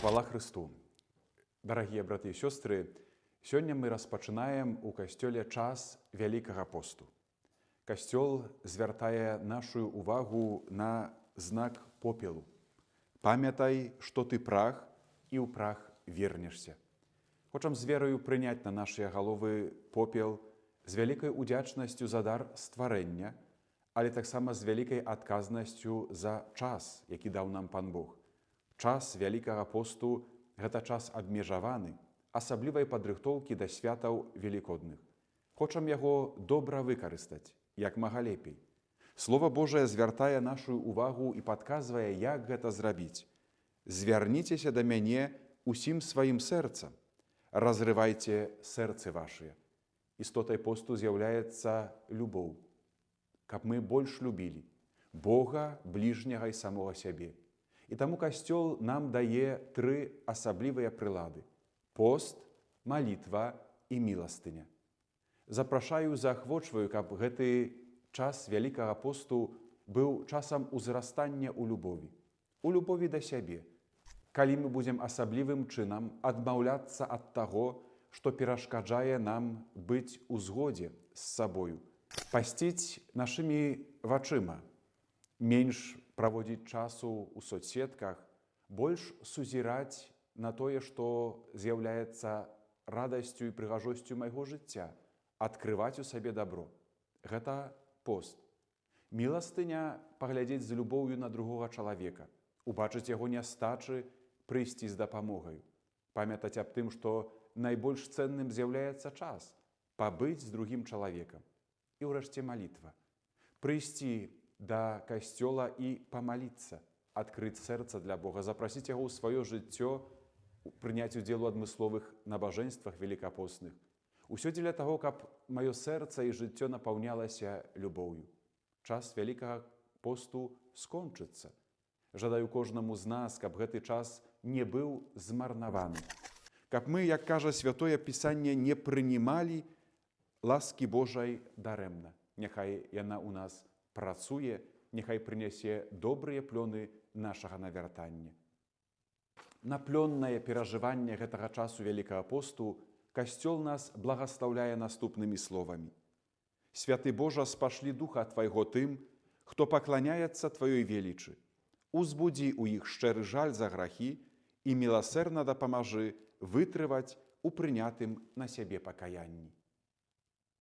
Хвала Христу! Дарагія браты і сёстры, сёння мы распачынаем у касцёле час Вялікага посту. Касцёл звяртае нашу увагу на знак попелу. Памятай, што ты прах, і ў прах вернешся. Хочам з верою прыняць на нашыя галовы попел з вялікай удзячнасцю за дар стварэння, але таксама з вялікай адказнасцю за час, які даў нам Пан Бог. Час Вялікага посту – гэта час абмежаваны, асаблівай падрыхтоўкі да святаў велікодных. Хочам яго добра выкарыстаць, як мага лепей. Слова Божае звяртае нашу увагу і падказвае, як гэта зрабіць. «Звярніцеся да мяне усім сваім сэрцам, разрывайце сэрцы вашыя». Істотай посту з'яўляецца любоў, каб мы больш любілі Бога, бліжняга і самога сябе. І таму касцёл нам дае тры асаблівыя прылады – пост, малітва і міластыня. Запрашаю, заахвочваю, каб гэты час Вялікага посту быў часам узрастання ў любові да сябе, калі мы будзем асаблівым чынам адмаўляцца ад таго, што перашкаджае нам быць у згодзе з сабою, пасціць нашымі вачыма, менш праводзіць часу ў соцсетках, больш сузіраць на тое, што з'яўляецца радасцю і прыгажосцю майго жыцця, адкрываць у сабе дабро. Гэта пост. Міластыня – паглядзець з любоўю на другога чалавека, убачыць яго нястачы, прыйсці з дапамогаю, памятаць аб тым, што найбольш цэнным з'яўляецца час, пабыць з другім чалавекам. І ўрэшце малітва. Прыйсці да касцёла і памаліцца, адкрыць сэрца для Бога, запрасіць яго ў сваё жыццё, прыняць удзел у адмысловых набажэнствах велікапостных. Усё дзеля таго, каб маё сэрца і жыццё напаўнялася любоўю. Час Вялікага посту скончыцца. Жадаю кожнаму з нас, каб гэты час не быў змарнаваны. Каб мы, як кажа Святое Пісанне, не прынімалі ласкі Божай дарэмна. Няхай яна ў нас працуе, няхай прынясе добрыя плёны нашага навяртання. На плённае перажыванне гэтага часу Вялікага посту касцёл нас благаслаўляе наступнымі словамі. «Святы Божа, спашлі духа Твайго тым, хто пакланяецца Тваёй велічы. Узбудзі ў іх шчыры жаль за грахі і міласэрна дапамажы вытрываць у прынятым на сябе пакаянні».